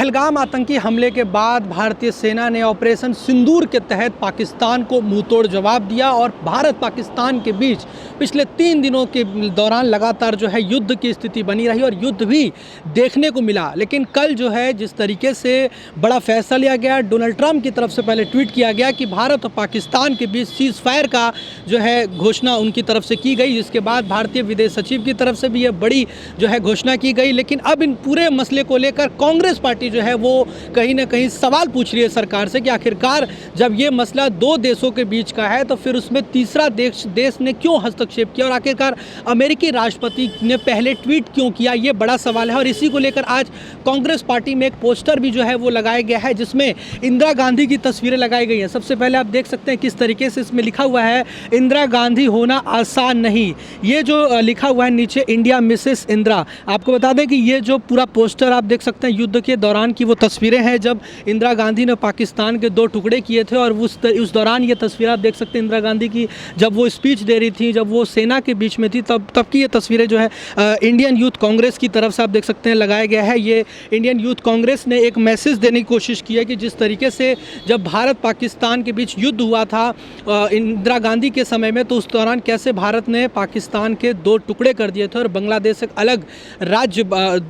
पहलगाम आतंकी हमले के बाद भारतीय सेना ने ऑपरेशन सिंदूर के तहत पाकिस्तान को मुंहतोड़ जवाब दिया और भारत पाकिस्तान के बीच पिछले 3 दिनों के दौरान लगातार जो है युद्ध की स्थिति बनी रही और युद्ध भी देखने को मिला। लेकिन कल जो है जिस तरीके से बड़ा फैसला लिया गया, डोनाल्ड ट्रंप की तरफ से पहले ट्वीट किया गया कि भारत और पाकिस्तान के बीच सीज़ फायर का जो है घोषणा उनकी तरफ से की गई, जिसके बाद भारतीय विदेश सचिव की तरफ से भी ये बड़ी जो है घोषणा की गई। लेकिन अब इन पूरे मसले को लेकर कांग्रेस पार्टी जो है वो कहीं ना कहीं सवाल पूछ रही है सरकार से कि आखिरकार जब ये मसला 2 देशों के बीच का है तो फिर उसमें तीसरा देश ने क्यों हस्तक्षेप किया और आखिरकार अमेरिकी राष्ट्रपति ने पहले ट्वीट क्यों किया, ये बड़ा सवाल है। और इसी को लेकर आज कांग्रेस पार्टी में एक पोस्टर भी जो है वो लगाया गया है जिसमें इंदिरा गांधी की तस्वीरें लगाई गई हैं। सबसे पहले आप देख सकते हैं किस तरीके से इसमें लिखा हुआ है, इंदिरा गांधी होना आसान नहीं। ये जो लिखा हुआ है नीचे, इंडिया मिसेस इंदिरा। आपको बता दें कि ये जो पूरा पोस्टर आप देख सकते हैं युद्ध के दौरान की वो तस्वीरें हैं जब इंदिरा गांधी ने पाकिस्तान के 2 टुकड़े किए थे। और उस दौरान ये तस्वीर आप देख सकते हैं इंदिरा गांधी की जब वो स्पीच दे रही थी, जब वो सेना के बीच में थी, तब की ये तस्वीरें जो है इंडियन यूथ कांग्रेस की तरफ से आप देख सकते हैं लगाया गया है। ये इंडियन यूथ कांग्रेस ने एक मैसेज देने की कोशिश की है कि जिस तरीके से जब भारत पाकिस्तान के बीच युद्ध हुआ था इंदिरा गांधी के समय में, तो उस दौरान कैसे भारत ने पाकिस्तान के 2 टुकड़े कर दिए थे और बांग्लादेश एक अलग राज्य,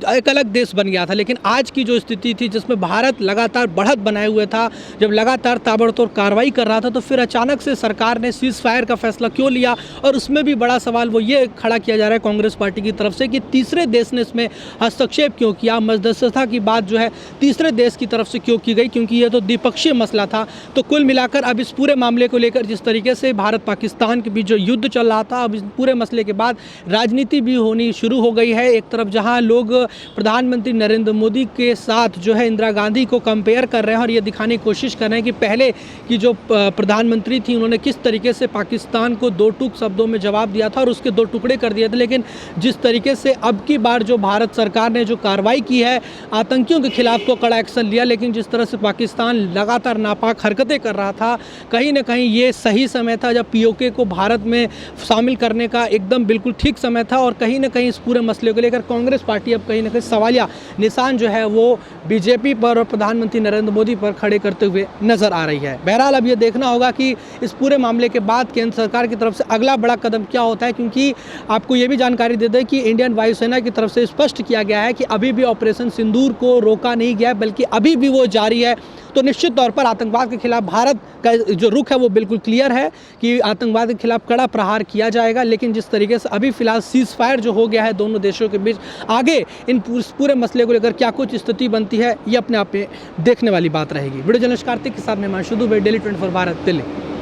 एक अलग देश बन गया था। लेकिन आज की जो स्थिति थी जिसमें भारत लगातार बढ़त बनाए हुए था, जब लगातार ताबड़तोड़ कार्रवाई कर रहा था, तो फिर अचानक से सरकार ने सीज़ फायर का फैसला क्यों लिया। और उसमें भी बड़ा सवाल वो ये खड़ा किया जा रहा है कांग्रेस पार्टी की तरफ से कि तीसरे देश ने इसमें हस्तक्षेप क्यों किया, मध्यस्थता की बात जो है तीसरे देश की तरफ से क्यों की गई, क्योंकि ये तो द्विपक्षीय मसला था। तो कुल मिलाकर अब इस पूरे मामले को लेकर जिस तरीके से भारत पाकिस्तान के बीच जो युद्ध चल रहा था, अब इस पूरे मसले के बाद राजनीति भी होनी शुरू हो गई है। एक तरफ जहां लोग प्रधानमंत्री नरेंद्र मोदी के साथ जो है इंदिरा गांधी को कंपेयर कर रहे हैं और ये दिखाने की कोशिश कर रहे हैं कि पहले की जो प्रधानमंत्री थी उन्होंने किस तरीके से पाकिस्तान को 2 टूक शब्दों में जवाब दिया था और उसके 2 टुकड़े कर दिए थे। लेकिन जिस तरीके से अब की बार जो भारत सरकार ने जो कार्रवाई की है, आतंकियों के खिलाफ तो कड़ा एक्शन लिया, लेकिन जिस तरह से पाकिस्तान लगातार नापाक हरकतें कर रहा था, कहीं ना कहीं ये सही समय था जब पीओके को भारत में शामिल करने का एकदम बिल्कुल ठीक समय था। और कहीं ना कहीं इस पूरे मसले को लेकर कांग्रेस पार्टी अब कहीं ना कहीं सवालिया निशान जो है वो बीजेपी पर और प्रधानमंत्री नरेंद्र मोदी पर खड़े करते हुए नजर आ रही है। बहरहाल अब ये देखना होगा कि इस पूरे मामले के बाद केंद्र सरकार की तरफ से अगला बड़ा कदम क्या होता है, क्योंकि आपको ये भी जानकारी दे दें कि इंडियन वायुसेना की तरफ से स्पष्ट किया गया है कि अभी भी ऑपरेशन सिंदूर को रोका नहीं गया, बल्कि अभी भी वो जारी है। तो निश्चित तौर पर आतंकवाद के खिलाफ भारत का जो रुख है वो बिल्कुल क्लियर है कि आतंकवाद के खिलाफ कड़ा प्रहार किया जाएगा। लेकिन जिस तरीके से अभी फिलहाल सीज़ फायर जो हो गया है दोनों देशों के बीच, आगे इन पूरे मसले को लेकर क्या कुछ स्थिति बनती है, ये अपने आप में देखने वाली बात रहेगी। वीडियो जर्नलिस्ट कार्तिक के साथ मैं हिमांशु दुबे, डेली 24 भारत, दिल्ली।